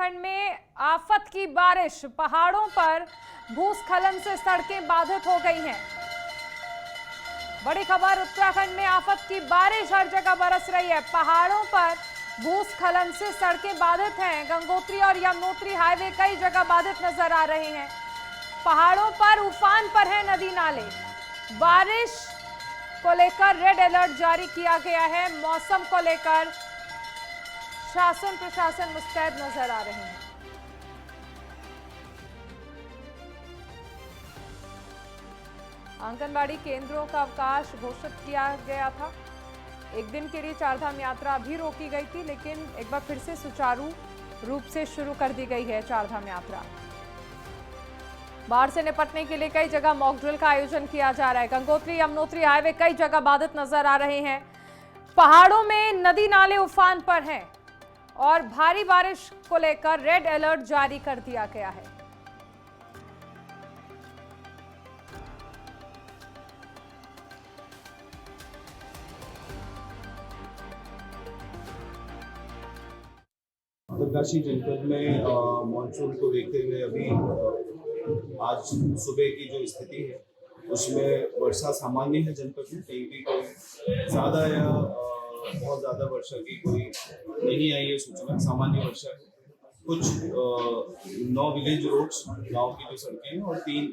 उत्तराखंड में आफत की बारिश, पहाड़ों पर भूस्खलन से सड़कें बाधित हो गई हैं। बड़ी खबर, उत्तराखंड में आफत की बारिश हर जगह बरस रही है। पहाड़ों पर भूस्खलन से सड़कें बाधित हैं। गंगोत्री और यमुनोत्री हाईवे कई जगह बाधित नजर आ रहे हैं। पहाड़ों पर उफान पर है नदी नाले। बारिश को लेकर रेड अलर्ट जारी किया गया है। मौसम को लेकर शासन प्रशासन मुस्तैद नजर आ रहे हैं। आंगनबाड़ी केंद्रों का अवकाश घोषित किया गया था। एक दिन के लिए चारधाम यात्रा भी रोकी गई थी, लेकिन एक बार फिर से सुचारू रूप से शुरू कर दी गई है चारधाम यात्रा। बाढ़ से निपटने के लिए कई जगह मॉक ड्रिल का आयोजन किया जा रहा है। गंगोत्री यमुनोत्री हाईवे कई जगह बाधित नजर आ रहे हैं। पहाड़ों में नदी नाले उफान पर हैं और भारी बारिश को लेकर रेड अलर्ट जारी कर दिया गया है। उत्तरकाशी जनपद में मानसून को देखते हुए अभी आज सुबह की जो स्थिति है उसमें वर्षा सामान्य है। जनपद में कहीं भी कोई ज़्यादा या बहुत ज़्यादा वर्षा की कोई नहीं आई है सूचना, सामान्य वर्षा है। कुछ 9 विलेज रोड्स, गांव की जो सड़कें हैं, और 3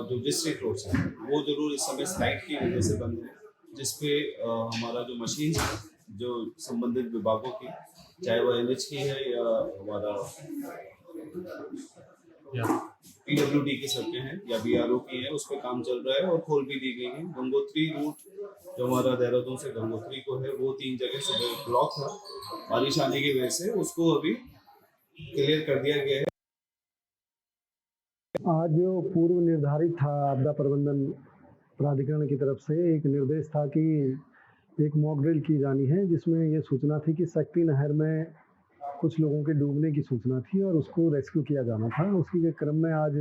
जो डिस्ट्रिक्ट रोड्स हैं वो जरूर इस समय स्लाइड की वजह से बंद है, जिसपे हमारा जो मशीन है जो संबंधित विभागों की, चाहे वो NH की है या हमारा PWD की सड़कें हैं या BRO की है, उस पर काम चल रहा है और खोल भी दी गई है। गंगोत्री रूट जो हमारा देहरादून से गंगोत्री को है, वो 3 जगह सुबह ब्लॉक था बारिश आने की वजह से, उसको अभी क्लियर कर दिया गया है। आज जो पूर्व निर्धारित था आपदा प्रबंधन प्राधिकरण की तरफ से एक निर्देश था कि एक मॉक ड्रिल की जानी है, जिसमें ये सूचना थी कि शक्ति नहर में कुछ लोगों के डूबने की सूचना थी और उसको रेस्क्यू किया जाना था। उसी के क्रम में आज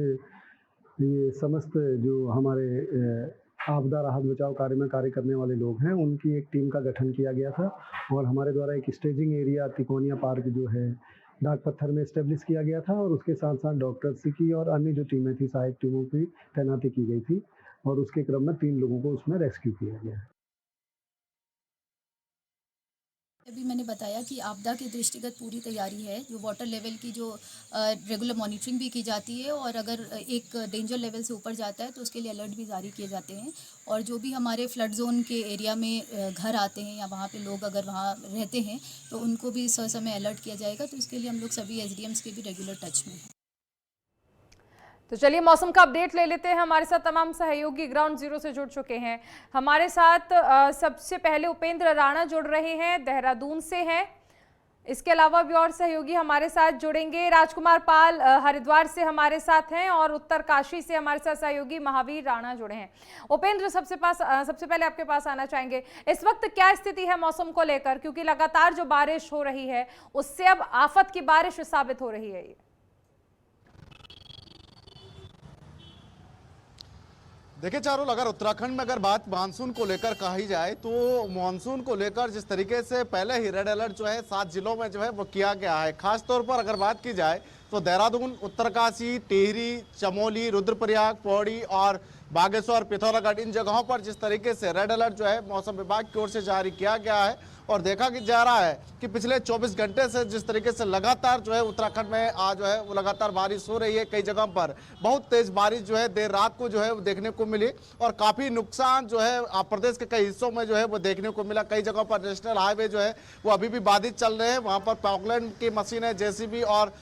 ये समस्त जो हमारे आपदा राहत बचाव कार्य में कार्य करने वाले लोग हैं उनकी एक टीम का गठन किया गया था और हमारे द्वारा एक स्टेजिंग एरिया तिकोनिया पार्क जो है डाक पत्थर में इस्टेब्लिश किया गया था और उसके साथ साथ डॉक्टर्स की और अन्य जो टीमें थी, सहायक टीमों की तैनाती की गई थी और उसके क्रम में 3 लोगों को उसमें रेस्क्यू किया गया है। अभी मैंने बताया कि आपदा के दृष्टिगत पूरी तैयारी है। जो वाटर लेवल की जो रेगुलर मॉनिटरिंग भी की जाती है और अगर एक डेंजर लेवल से ऊपर जाता है तो उसके लिए अलर्ट भी जारी किए जाते हैं। और जो भी हमारे फ्लड जोन के एरिया में घर आते हैं या वहाँ पे लोग अगर वहाँ रहते हैं तो उनको भी समय अलर्ट किया जाएगा। तो इसके लिए हम लोग सभी SDMs के भी रेगुलर टच में हैं। तो चलिए मौसम का अपडेट ले लेते हैं। हमारे साथ तमाम सहयोगी ग्राउंड जीरो से जुड़ चुके हैं। हमारे साथ सबसे पहले उपेंद्र राणा जुड़ रहे हैं, देहरादून से हैं। इसके अलावा भी और सहयोगी हमारे साथ जुड़ेंगे। राजकुमार पाल हरिद्वार से हमारे साथ हैं और उत्तरकाशी से हमारे साथ सहयोगी महावीर राणा जुड़े हैं। उपेंद्र, सबसे पहले आपके पास आना चाहेंगे। इस वक्त क्या स्थिति है मौसम को लेकर, क्योंकि लगातार जो बारिश हो रही है उससे अब आफत की बारिश साबित हो रही है। ये देखिए चारों, अगर उत्तराखंड में अगर बात मानसून को लेकर कही जाए तो मानसून को लेकर जिस तरीके से पहले ही रेड अलर्ट जो है 7 जिलों में जो है वो किया गया है। खास तौर पर अगर बात की जाए तो देहरादून, उत्तरकाशी, टिहरी, चमोली, रुद्रप्रयाग, पौड़ी और बागेश्वर, पिथौरागढ़, इन जगहों पर जिस तरीके से रेड अलर्ट जो है मौसम विभाग की ओर से जारी किया गया है और देखा जा रहा है कि पिछले 24 घंटे से जिस तरीके से लगातार जो है उत्तराखंड में आज जो है वो लगातार बारिश हो रही है। कई जगह पर बहुत तेज बारिश जो है देर रात को जो है वो देखने को मिली और काफ़ी नुकसान जो है प्रदेश के कई हिस्सों में जो है वो देखने को मिला। कई जगहों पर नेशनल हाईवे जो है वो अभी भी बाधित चल रहे हैं। वहाँ पर पॉकलैंड की मशीनें, JCB और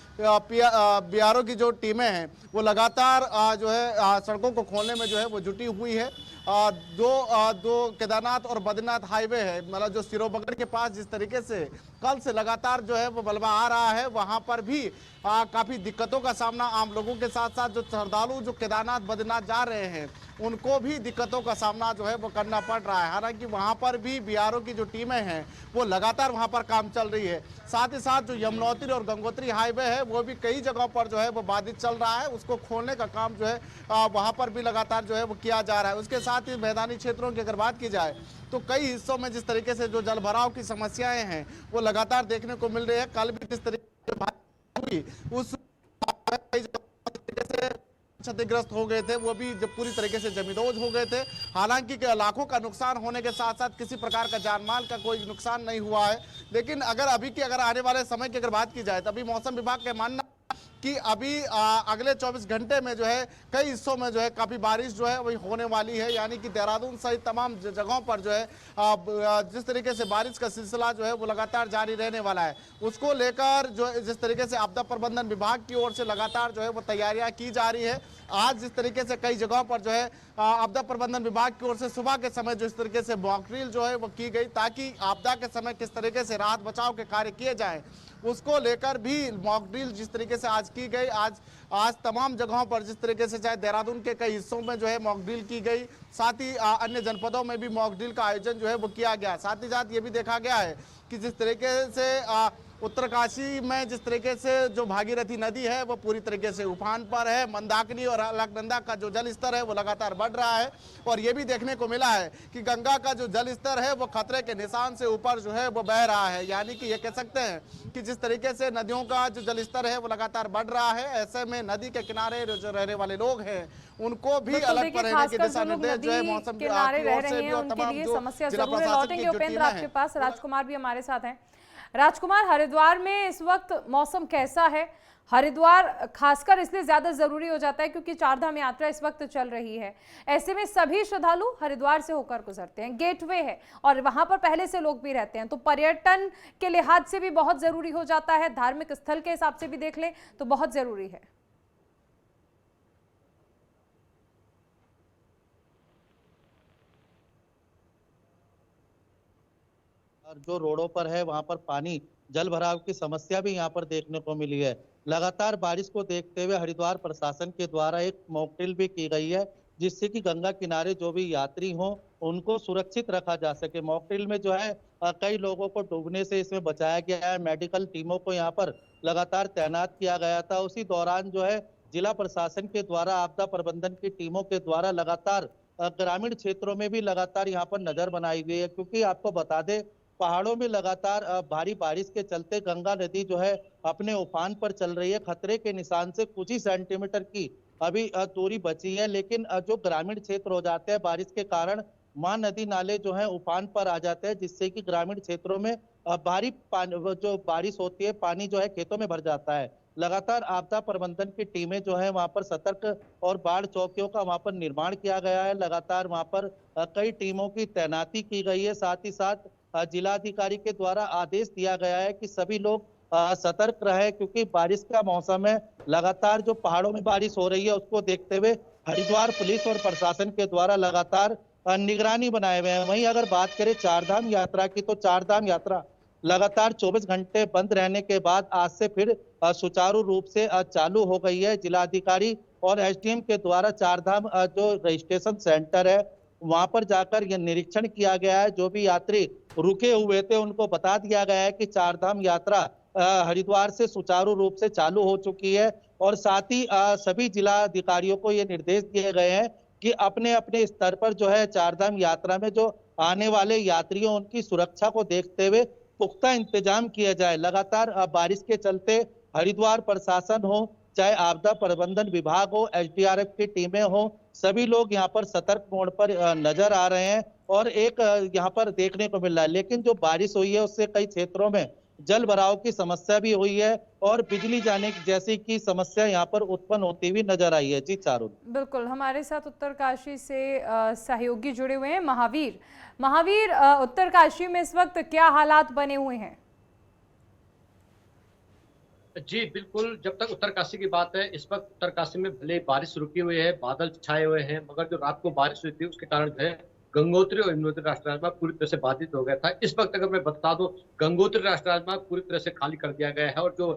BRO की जो टीमें हैं वो लगातार जो है सड़कों को खोलने में जो है वो जुटी हुई है। दो केदारनाथ और बद्रीनाथ हाईवे है, मतलब जो सिरोबगड़ के पास जिस तरीके से कल से लगातार जो है वो मलबा आ रहा है, वहां पर भी काफी दिक्कतों का सामना आम लोगों के साथ साथ जो श्रद्धालु जो केदारनाथ बद्रीनाथ जा रहे हैं उनको भी दिक्कतों का सामना जो है वो करना पड़ रहा है। हालांकि वहां पर भी BRO की जो टीमें हैं वो लगातार वहां पर काम चल रही है। साथ ही साथ जो यमुनोत्री और गंगोत्री हाईवे है वो भी कई जगहों पर जो है वो बाधित चल रहा है, उसको खोलने का काम जो है वहां पर भी लगातार जो है वो किया जा रहा है। उसके साथ ही मैदानी क्षेत्रों की अगर बात की जाए तो कई हिस्सों में जिस तरीके से जो जल भराव की समस्याएं हैं वो लगातार देखने को मिल रही है। कल भी जिस तरीके हुई उस क्षतिग्रस्त हो गए थे, वो भी जब पूरी तरीके से जमींदोज हो गए थे। हालांकि लाखों का नुकसान होने के साथ साथ किसी प्रकार का जानमाल का कोई नुकसान नहीं हुआ है। लेकिन अगर आने वाले समय की अगर बात की जाए तो अभी मौसम विभाग का मानना कि अभी अगले 24 घंटे में जो है कई हिस्सों में जो है काफ़ी बारिश जो है वही होने वाली है। यानी कि देहरादून सहित तमाम जगहों पर जो है जिस तरीके से बारिश का सिलसिला जो है वो लगातार जारी रहने वाला है, उसको लेकर जो जिस तरीके से आपदा प्रबंधन विभाग की ओर से लगातार जो है वो तैयारियां की जा रही है। आज जिस तरीके से कई जगहों पर जो है आपदा प्रबंधन विभाग की ओर से सुबह के समय जिस तरीके से मॉक ड्रिल जो है वो की गई, ताकि आपदा के समय किस तरीके से राहत बचाव के कार्य किए जाएं, उसको लेकर भी मॉक ड्रिल जिस तरीके से आज की गई। आज तमाम जगहों पर जिस तरीके से चाहे देहरादून के कई हिस्सों में जो है मॉक ड्रिल की गई, साथ ही अन्य जनपदों में भी मॉक ड्रिल का आयोजन जो है वो किया गया। साथ ही साथ ये भी देखा गया है कि जिस तरीके से उत्तरकाशी में जिस तरीके से जो भागीरथी नदी है वो पूरी तरीके से उफान पर है। मंदाकिनी और अलकनंदा का जो जल स्तर है वो लगातार बढ़ रहा है, और ये भी देखने को मिला है कि गंगा का जो जल स्तर है वो खतरे के निशान से ऊपर जो है वो बह रहा है। यानी कि ये कह सकते हैं कि जिस तरीके से नदियों का जो जल स्तर है वो लगातार बढ़ रहा है, ऐसे में नदी के किनारे जो रहने वाले लोग हैं उनको भी अलग पर रहने के दिशा निर्देश जो है मौसम किनारे रह रहे हैं उनके लिए समस्या जरूर है। लौटेंगे उपेंद्र आपके पास, राजकुमार भी हमारे साथ हैं। राजकुमार, हरिद्वार में इस वक्त मौसम कैसा है? हरिद्वार खासकर इसलिए ज्यादा जरूरी हो जाता है क्योंकि चारधाम यात्रा इस वक्त चल रही है। ऐसे में सभी श्रद्धालु हरिद्वार से होकर गुजरते हैं, गेटवे है और वहां पर पहले से लोग भी रहते हैं, तो पर्यटन के लिहाज से भी बहुत जरूरी हो जाता है, धार्मिक स्थल के हिसाब से भी देख लें तो बहुत जरूरी है। और जो रोडों पर है वहां पर पानी जल भराव की समस्या भी यहाँ पर देखने को मिली है। लगातार बारिश को देखते हुए हरिद्वार प्रशासन के द्वारा एक मॉक ड्रिल भी की गई है, जिससे कि गंगा किनारे जो भी यात्री हों उनको सुरक्षित रखा जा सके। मॉक ड्रिल में जो है कई लोगों को डूबने से इसमें बचाया गया है। मेडिकल टीमों को यहाँ पर लगातार तैनात किया गया था। उसी दौरान जो है जिला प्रशासन के द्वारा आपदा प्रबंधन की टीमों के द्वारा लगातार ग्रामीण क्षेत्रों में भी लगातार यहाँ पर नजर बनाई गई है, क्योंकि आपको बता दें पहाड़ों में लगातार भारी बारिश के चलते गंगा नदी जो है अपने उफान पर चल रही है। खतरे के निशान से कुछ ही सेंटीमीटर की अभी दूरी बची है, लेकिन जो ग्रामीण क्षेत्र हो जाते हैं बारिश के कारण मां नदी नाले जो है उफान पर आ जाते हैं, जिससे कि ग्रामीण क्षेत्रों में भारी जो बारिश होती है पानी जो है खेतों में भर जाता है। लगातार आपदा प्रबंधन की टीमें जो है वहां पर सतर्क और बाढ़ चौकियों का वहां पर निर्माण किया गया है। लगातार वहां पर कई टीमों की तैनाती की गई है। साथ ही साथ जिलाधिकारी के द्वारा आदेश दिया गया है कि सभी लोग सतर्क रहे, क्योंकि बारिश का मौसम है। लगातार जो पहाड़ों में बारिश हो रही है उसको देखते हुए हरिद्वार पुलिस और प्रशासन के द्वारा लगातार निगरानी बनाए हुए हैं। वहीं अगर बात करें चारधाम यात्रा की, तो चारधाम यात्रा लगातार 24 घंटे बंद रहने के बाद आज से फिर सुचारू रूप से चालू हो गई है। जिलाधिकारी और एसडीएम के द्वारा चारधाम जो रजिस्ट्रेशन सेंटर है वहां पर जाकर यह निरीक्षण किया गया है। जो भी यात्री रुके हुए थे उनको बता दिया गया है कि चारधाम यात्रा हरिद्वार से सुचारू रूप से चालू हो चुकी है, और साथ ही सभी जिला अधिकारियों को ये निर्देश दिए गए हैं कि अपने अपने स्तर पर जो है चारधाम यात्रा में जो आने वाले यात्रियों उनकी सुरक्षा को देखते हुए पुख्ता इंतजाम किया जाए। लगातार बारिश के चलते हरिद्वार प्रशासन हो, चाहे आपदा प्रबंधन विभाग हो, एसडीआरएफ की टीमें हो, सभी लोग यहाँ पर सतर्क मोड पर नजर आ रहे हैं और एक यहाँ पर देखने को मिल रहा है। लेकिन जो बारिश हुई है उससे कई क्षेत्रों में जल भराव की समस्या भी हुई है और बिजली जाने जैसी की समस्या यहाँ पर उत्पन्न होती हुई नजर आई है। जी चारुल, बिल्कुल, हमारे साथ उत्तरकाशी से सहयोगी जुड़े हुए हैं महावीर। उत्तरकाशी में इस वक्त क्या हालात बने हुए हैं? जी बिल्कुल, जब तक उत्तरकाशी की बात है, इस वक्त उत्तरकाशी में भले बारिश रुकी हुई है, बादल छाए हुए हैं, मगर जो रात को बारिश हुई थी उसके कारण जो है गंगोत्री और यमुनोत्री राष्ट्रीय राजमार्ग पूरी तरह से बाधित हो गया था। इस वक्त अगर मैं बता दूं, गंगोत्री राष्ट्रीय राजमार्ग पूरी तरह से खाली कर दिया गया है और जो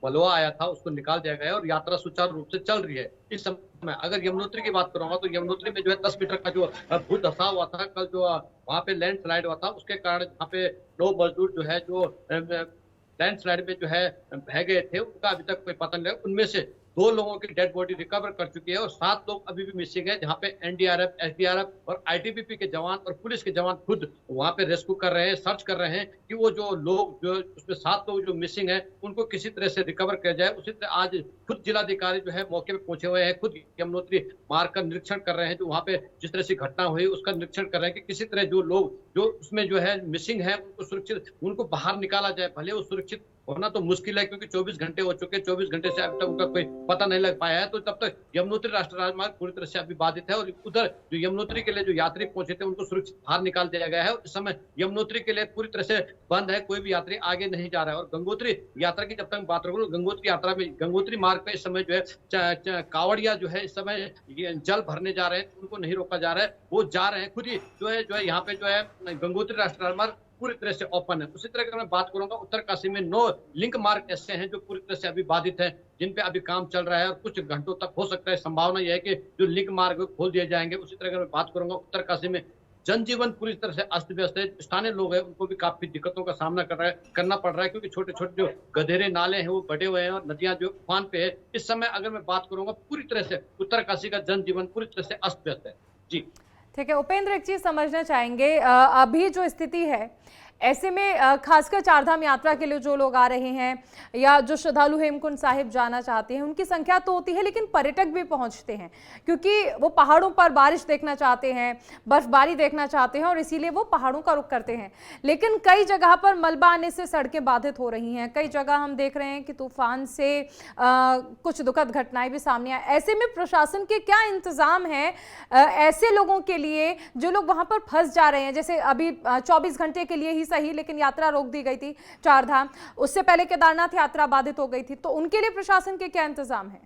बलुआ आया था उसको निकाल दिया गया है और यात्रा सुचारू रूप से चल रही है इस समय। अगर यमुनोत्री की बात करूंगा तो यमुनोत्री में जो है 10 मीटर का जो भू धसाव हुआ था कल, जो वहां पे लैंड स्लाइड हुआ था, उसके कारण यहाँ पे 9 मजदूर जो है जो लैंडस्लाइड में जो है बह गए थे, उनका अभी तक कोई पता नहीं लगा। उनमें से 2 लोगों की डेड बॉडी रिकवर कर चुकी है और 7 लोग अभी भी मिसिंग है, जहां पे एनडीआरएफ, एसडीआरएफ और आईटीबीपी के जवान और पुलिस के जवान खुद वहां पे रेस्क्यू कर रहे हैं, सर्च कर रहे हैं कि वो जो लोग जो उसमें 7 लोग जो मिसिंग है उनको किसी तरह से रिकवर किया जाए। उसी तरह आज खुद जिलाधिकारी जो है मौके पे पहुंचे हुए हैं, खुद यमुनोत्री मार्ग का निरीक्षण कर रहे हैं, जो वहां पे जिस तरह से घटना हुई उसका निरीक्षण कर रहे हैं कि किसी तरह जो लोग जो उसमें जो है मिसिंग है उनको सुरक्षित उनको बाहर निकाला जाए। भले वो सुरक्षित होना तो मुश्किल है क्योंकि 24 घंटे हो चुके हैं, 24 घंटे से अभी तक उनका कोई पता नहीं लग पाया है, तो तब तक यमुनोत्री राष्ट्रीय राजमार्ग पूरी तरह से अभी बाधित है और उधर जो यमुनोत्री के लिए जो यात्री पहुंचे थे उनको सुरक्षित बाहर निकाल दिया गया है और इस समय यमुनोत्री के लिए पूरी तरह से बंद है, कोई भी यात्री आगे नहीं जा रहा है। और गंगोत्री यात्रा की जब तक बात करूँ, गंगोत्री यात्रा में गंगोत्री मार्ग पे इस समय जो है कांवड़िया जो है इस समय जल भरने जा रहे हैं, उनको नहीं रोका जा रहा है, वो जा रहे हैं खुद ही जो है यहाँ पे जो है गंगोत्री राष्ट्रीय राजमार्ग पूरी तरह से ओपन है। उसी तरह अगर मैं बात करूंगा, उत्तरकाशी में 9 लिंक मार्ग ऐसे हैं जो पूरी तरह से अभी बाधित हैं, जिन पे अभी काम चल रहा है और कुछ घंटों तक हो सकता है, संभावना यह है कि जो लिंक मार्ग खोल दिए जाएंगे। उसी तरह अगर मैं बात करूंगा, उत्तरकाशी में जनजीवन पूरी तरह से अस्त व्यस्त है, स्थानीय लोग हैं उनको भी काफी दिक्कतों का सामना करना पड़ रहा है क्योंकि छोटे छोटे जो गधेरे नाले हैं वो बढ़े हुए हैं और नदियां जो उफान पे है। इस समय अगर मैं बात करूंगा, पूरी तरह से उत्तरकाशी का जनजीवन पूरी तरह से अस्त व्यस्त है। जी ठीक है उपेंद्र, एक चीज समझना चाहेंगे, अभी जो स्थिति है ऐसे में खासकर चारधाम यात्रा के लिए जो लोग आ रहे हैं या जो श्रद्धालु हेमकुंड साहिब जाना चाहते हैं उनकी संख्या तो होती है, लेकिन पर्यटक भी पहुंचते हैं क्योंकि वो पहाड़ों पर बारिश देखना चाहते हैं, बर्फबारी देखना चाहते हैं और इसीलिए वो पहाड़ों का रुख करते हैं। लेकिन कई जगह पर मलबा आने से सड़कें बाधित हो रही हैं, कई जगह हम देख रहे हैं कि तूफान से कुछ दुखद घटनाएं भी सामने आए। ऐसे में प्रशासन के क्या इंतजाम है ऐसे लोगों के लिए जो लोग वहां पर फंस जा रहे हैं? जैसे अभी 24 घंटे के लिए ही सही, लेकिन यात्रा रोक दी गई थी चारधाम, उससे पहले केदारनाथ यात्रा बाधित हो गई थी, तो उनके लिए प्रशासन के क्या इंतजाम है?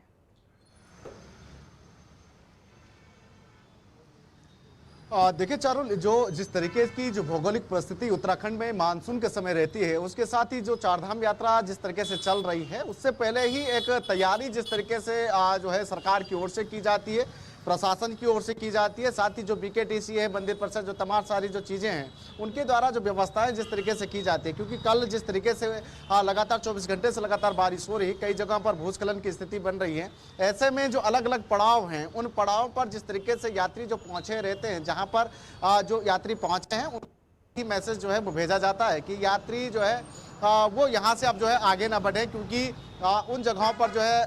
देखिए चारों, जो जिस तरीके की जो भौगोलिक परिस्थिति उत्तराखंड में मानसून के समय रहती है, उसके साथ ही जो चारधाम यात्रा जिस तरीके से चल रही है, उससे पहले ही एक तैयारी जिस तरीके से जो है सरकार की ओर से की जाती है, प्रशासन की ओर से की जाती है, साथ ही जो बीकेटीसी है, मंदिर परिषद, जो तमाम सारी जो चीज़ें हैं उनके द्वारा जो व्यवस्थाएं जिस तरीके से की जाती है, क्योंकि कल जिस तरीके से लगातार 24 घंटे से लगातार बारिश हो रही, कई जगहों पर भूस्खलन की स्थिति बन रही है। ऐसे में जो अलग अलग पड़ाव हैं, उन पड़ाव पर जिस तरीके से यात्री जो पहुँचे रहते हैं, जहाँ पर जो यात्री पहुँचे हैं उनकी मैसेज जो है वो भेजा जाता है कि यात्री जो है वो यहाँ से अब जो है आगे ना बढ़े, क्योंकि उन जगहों पर जो है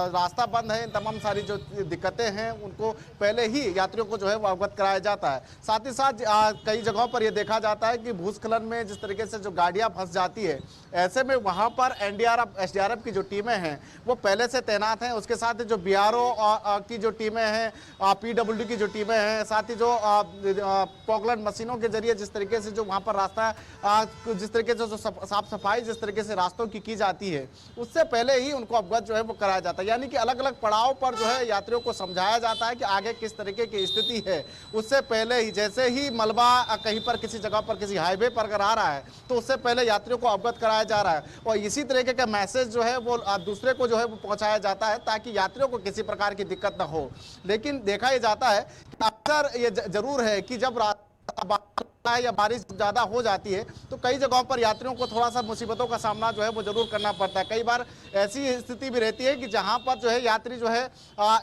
रास्ता बंद है, तमाम सारी जो दिक्कतें हैं उनको पहले ही यात्रियों को जो है वो अवगत कराया जाता है। साथ ही साथ कई जगहों पर ये देखा जाता है कि भूस्खलन में जिस तरीके से जो गाड़ियां फंस जाती है, ऐसे में वहां पर एनडीआरएफ, एसडीआरएफ की जो टीमें हैं वो पहले से तैनात हैं। उसके साथ ही जो बीआरओ की जो टीमें हैं, पीडब्ल्यूडी की जो टीमें हैं, साथ ही जो पॉकलैंड मशीनों के जरिए जिस तरीके से जो वहाँ पर रास्ता जिस तरीके से जो साफ सफाई जिस तरीके से रास्तों की जाती है, उससे पहले ही उनको अवगत जो है वो कराया जाता है। यानी कि अलग अलग पड़ाव पर जो है यात्रियों को समझाया जाता है कि आगे किस तरीके की स्थिति है। उससे पहले ही, जैसे ही मलबा कहीं पर किसी जगह पर किसी हाईवे पर अगर आ रहा है तो उससे पहले यात्रियों को अवगत कराया जा रहा है और इसी तरीके का मैसेज जो है वो दूसरे को जो है वो पहुंचाया जाता है ताकि यात्रियों को किसी प्रकार की दिक्कत न हो। लेकिन देखा यह जाता है कि अक्सर ये जरूर है कि जब या बारिश ज़्यादा हो जाती है तो कई जगहों पर यात्रियों को थोड़ा सा मुसीबतों का सामना जो है वो जरूर करना पड़ता है। कई बार ऐसी स्थिति भी रहती है कि जहां पर जो है यात्री जो है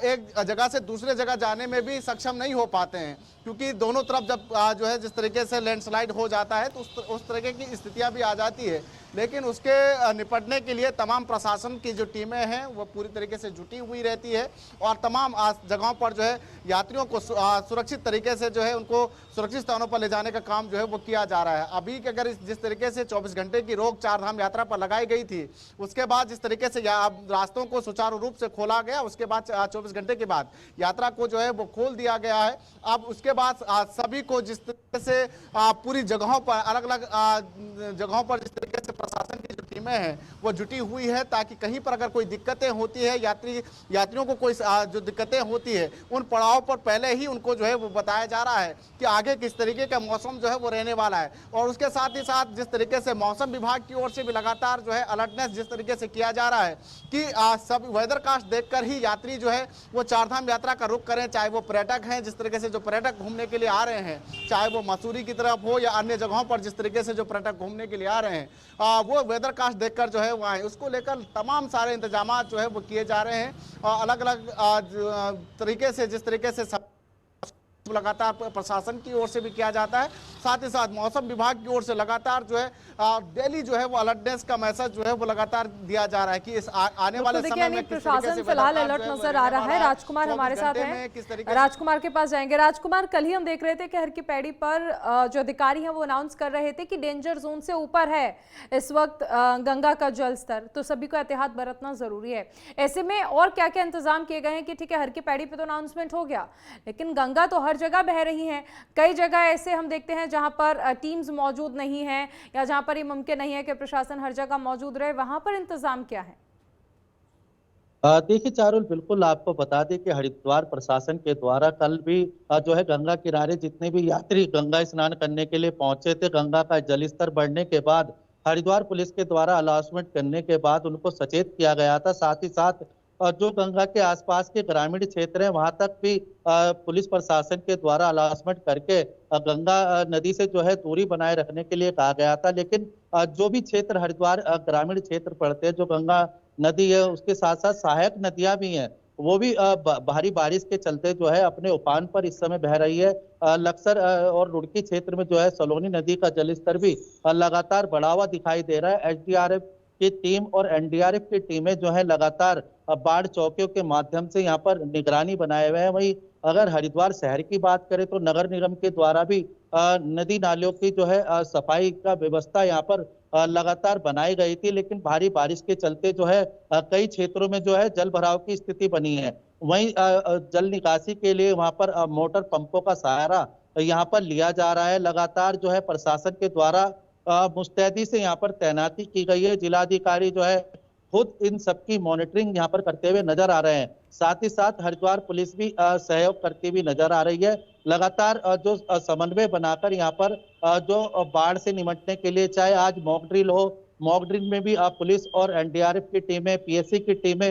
एक जगह से दूसरे जगह जाने में भी सक्षम नहीं हो पाते हैं, क्योंकि दोनों तरफ जब जो है जिस तरीके से लैंडस्लाइड हो जाता है तो उस तरह की स्थितियां भी आ जाती है। लेकिन उसके निपटने के लिए तमाम प्रशासन की जो टीमें हैं वो पूरी तरीके से जुटी हुई रहती है और तमाम जगहों पर जो है यात्रियों को सुरक्षित तरीके से जो है उनको सुरक्षित स्थानों पर ले जाने का काम जो है वो किया जा रहा है। अभी अगर जिस तरीके से 24 घंटे की रोक चारधाम यात्रा पर लगाई गई थी, उसके बाद जिस तरीके से रास्तों को सुचारू रूप से खोला गया, उसके बाद 24 घंटे के बाद यात्रा को जो है वो खोल दिया गया है। अब उसके बाद सभी को जिस तरीके से पूरी जगहों पर, अलग अलग जगहों पर जिस तरीके से प्रशासन की जो टीमें हैं वो जुटी हुई है ताकि कहीं पर अगर कोई दिक्कतें होती है, यात्रियों को कोई जो दिक्कतें होती है, उन पड़ाव पर पहले ही उनको जो है वो बताया जा रहा है कि आगे किस तरीके का मौसम जो है वो रहने वाला है। और उसके साथ ही साथ जिस तरीके से मौसम विभाग की ओर से भी लगातार जो है अलर्टनेस जिस तरीके से किया जा रहा है कि सब वेदर कास्ट देखकर ही यात्री जो है वो चारधाम यात्रा का रुख करें, चाहे वो पर्यटक हैं, जिस तरीके से जो पर्यटक घूमने के लिए आ रहे हैं, चाहे वो मसूरी की तरफ हो या अन्य जगहों पर जिस तरीके से जो पर्यटक घूमने के लिए आ रहे हैं, वो वेदर कास्ट देखकर जो है वो आए। उसको लेकर तमाम सारे इंतजाम जो है वो किए जा रहे हैं अलग अलग तरीके से, जिस तरीके से सब लगातार प्रशासन की ओर से भी किया जाता है, साथ ही साथ मौसम विभाग की ओर से लगातार जो है डेली जो है वो अलर्टनेस का मैसेज जो है वो लगातार दिया जा रहा है कि इस आने वाले समय में प्रशासन फिलहाल अलर्ट नजर आ रहा है। राजकुमार हमारे साथ हैं, राजकुमार के पास जाएंगे। राजकुमार, कल ही हम देख रहे थे कि हर की पैड़ी पर जो अधिकारी हैं वो अनाउंस कर रहे थे कि डेंजर जोन से ऊपर है इस वक्त गंगा का जल स्तर, तो सभी को एहतियात बरतना जरूरी है। ऐसे में और क्या क्या इंतजाम किए गए हैं कि ठीक है हर की पैड़ी पे तो अनाउंसमेंट हो गया, लेकिन गंगा तो हर जगह बह रही हैं। कई जगह ऐसे हम देखते हैं जहां पर टीम्स मौजूद नहीं है या जहां पर ये मुमकिन नहीं है कि प्रशासन हर जगह मौजूद रहे, वहां पर इंतजाम क्या है? देखिए चारुल, बिल्कुल आपको बता दें कि हरिद्वार प्रशासन के द्वारा कल भी जो है गंगा किनारे जितने भी यात्री गंगा स्नान करने के लिए पहुंचे थे, गंगा का जलस्तर बढ़ने के बाद हरिद्वार पुलिस के द्वारा अनाउंसमेंट करने के बाद उनको सचेत किया गया था। साथ ही साथ जो गंगा के आसपास के ग्रामीण क्षेत्र है वहां तक भी पुलिस प्रशासन के द्वारा अनाउंसमेंट करके गंगा नदी से जो है दूरी बनाए रखने के लिए कहा गया था। लेकिन जो भी क्षेत्र हरिद्वार ग्रामीण क्षेत्र पड़ते हैं, जो गंगा नदी है उसके साथ साथ सहायक नदियां भी हैं, वो भी भारी बारिश के चलते जो है अपने उफान पर इस समय बह रही है। लक्सर और रुड़की क्षेत्र में जो है सलोनी नदी का जलस्तर भी लगातार बढ़ा हुआ दिखाई दे रहा है। एसडीआरएफ की टीम और एनडीआरएफ की टीमें जो है लगातार बाढ़ चौकियों के माध्यम से यहाँ पर निगरानी बनाए हुए हैं। वहीं अगर हरिद्वार शहर की बात करें तो नगर निगम के द्वारा भी नदी नालियों की जो है सफाई का व्यवस्था यहाँ पर लगातार बनाई गई थी, लेकिन भारी बारिश के चलते जो है कई क्षेत्रों में जो है जल भराव की स्थिति बनी है। वहीं जल निकासी के लिए वहां पर मोटर पंपों का सहारा यहाँ पर लिया जा रहा है। लगातार जो है प्रशासन के द्वारा मुस्तैदी से यहाँ पर तैनाती की गई है। जिलाधिकारी जो है खुद इन सबकी मॉनिटरिंग यहाँ पर करते हुए नजर आ रहे हैं। साथ ही साथ हरिद्वार पुलिस भी सहयोग करती हुई नजर आ रही है। लगातार जो समन्वय बनाकर यहाँ पर जो बाढ़ से निपटने के लिए, चाहे आज मॉक ड्रिल हो, मॉक ड्रिल में भी पुलिस और एनडीआरएफ की टीमें, पीएससी की टीमें,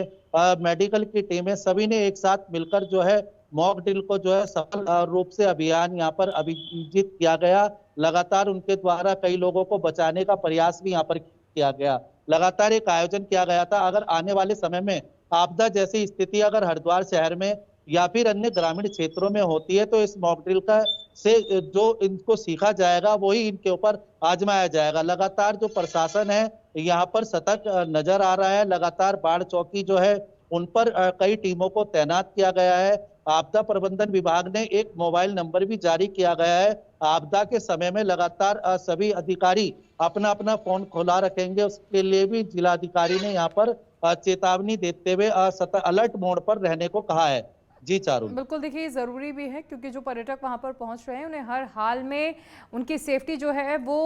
मेडिकल की टीमें, सभी ने एक साथ मिलकर जो है मॉक ड्रिल को जो है सफल रूप से अभियान यहाँ पर अभिजीत किया गया। लगातार उनके द्वारा कई लोगों को बचाने का प्रयास भी यहाँ पर किया गया। लगातार एक आयोजन किया गया था। अगर आने वाले समय में आपदा जैसी स्थिति अगर हरिद्वार शहर में या फिर अन्य ग्रामीण क्षेत्रों में होती है तो इस मॉक ड्रिल का से जो इनको सीखा जाएगा वही इनके ऊपर आजमाया जाएगा। लगातार जो प्रशासन है यहाँ पर सतर्क नजर आ रहा है। लगातार बाढ़ चौकी जो है उन पर कई टीमों को तैनात किया गया है। आपदा प्रबंधन विभाग ने एक मोबाइल नंबर भी जारी किया गया है। आपदा के समय में लगातार सभी अधिकारी अपना अपना फोन खुला रखेंगे, उसके लिए भी जिलाधिकारी ने यहाँ पर चेतावनी देते हुए अलर्ट मोड पर रहने को कहा है। जी चारुल, बिल्कुल, देखिए ज़रूरी भी है क्योंकि जो पर्यटक वहां पर पहुंच रहे हैं उन्हें हर हाल में उनकी सेफ्टी जो है वो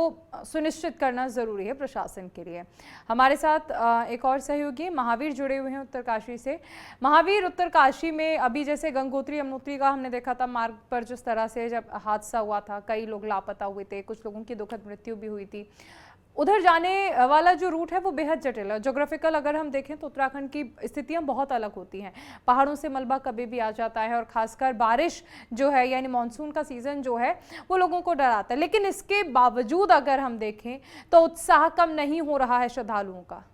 सुनिश्चित करना ज़रूरी है प्रशासन के लिए। हमारे साथ एक और सहयोगी महावीर जुड़े हुए हैं उत्तरकाशी से। महावीर, उत्तरकाशी में अभी जैसे गंगोत्री यमुनोत्री का हमने देखा था मार्ग पर जिस तरह से जब हादसा हुआ था, कई लोग लापता हुए थे, कुछ लोगों की दुखद मृत्यु भी हुई थी। उधर जाने वाला जो रूट है वो बेहद जटिल है। ज्योग्राफिकल अगर हम देखें तो उत्तराखंड की स्थितियां बहुत अलग होती हैं। पहाड़ों से मलबा कभी भी आ जाता है और खासकर बारिश जो है यानी मानसून का सीज़न जो है वो लोगों को डराता है। लेकिन इसके बावजूद अगर हम देखें तो उत्साह कम नहीं हो रहा है श्रद्धालुओं का।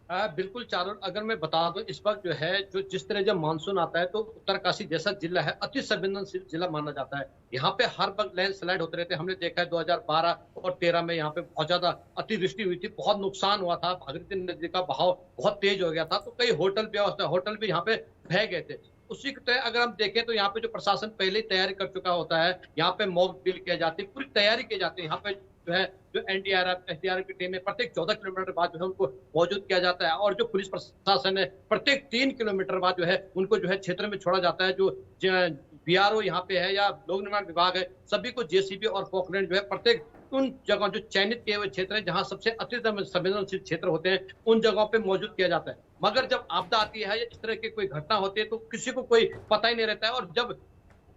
बिल्कुल चारुल, अगर मैं बता दूं इस वक्त जो है जो जिस तरह जब मानसून आता है तो उत्तरकाशी जैसा जिला है अति संवेदनशील जिला माना जाता है। यहाँ पे हर वक्त लैंडस्लाइड होते रहते हैं। हमने देखा है 2012 और 13 में यहाँ पे बहुत ज्यादा अतिवृष्टि हुई थी, बहुत नुकसान हुआ था, भागीरथी नदी का बहाव बहुत तेज हो गया था, तो कई होटल भी यहाँ पे बह गए थे। उसी की तरह अगर हम देखें तो यहाँ पे जो प्रशासन पहले ही तैयारी कर चुका होता है, यहाँ पे मॉक ड्रिल किया जाती है, पूरी तैयारी की जाती है। यहाँ पे जो है जो एनडीआरएफ एसडीआरएफ की टीम है प्रत्येक 14 किलोमीटर बाद जो है उनको मौजूद किया जाता है, और जो पुलिस प्रशासन है प्रत्येक 3 किलोमीटर बाद जो है उनको जो है क्षेत्र में छोड़ा जाता है। जो बीआरओ यहाँ पे है या लोक निर्माण विभाग है, सभी को जेसीबी और पॉकलैंड जो है प्रत्येक उन जगह जो चयनित किए हुए क्षेत्र है जहां सबसे अत्यधिक संवेदनशील क्षेत्र होते हैं उन जगहों पे मौजूद किया जाता है। मगर जब आपदा आती है या इस तरह की कोई घटना होती है तो किसी को कोई पता ही नहीं रहता है, और जब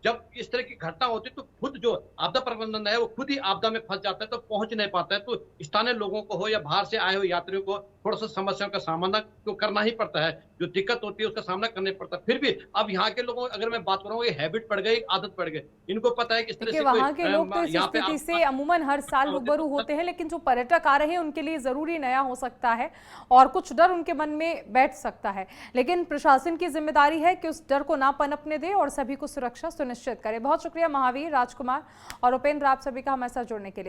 जब इस तरह की घटना होती है तो खुद जो आपदा प्रबंधन है वो खुद ही आपदा में फंस जाता है, तो पहुंच नहीं पाता है। तो स्थानीय लोगों को हो या बाहर से आए हुए यात्रियों को थोड़ा सा समस्याओं का सामना तो करना ही पड़ता है, जो दिक्कत होती है उसका सामना करना पड़ता है। फिर भी अब यहाँ के लोगों अगर मैं बात करूँ, ये हैबिट पड़ गई, आदत पड़ गई, इनको पता है कि इस तरह देखिए से कोई वहाँ के लोग तो इस यहाँ पे स्थिति से अमूमन हर साल रूबरू होते हैं, लेकिन जो पर्यटक आ रहे हैं उनके लिए जरूरी नया हो सकता है और कुछ डर उनके मन में बैठ सकता है। लेकिन प्रशासन की जिम्मेदारी है कि उस डर को ना पनपने दे और सभी को सुरक्षा सुनिश्चित करे। बहुत शुक्रिया महावीर, राजकुमार और उपेंद्र, आप सभी का हमारे साथ जुड़ने के लिए।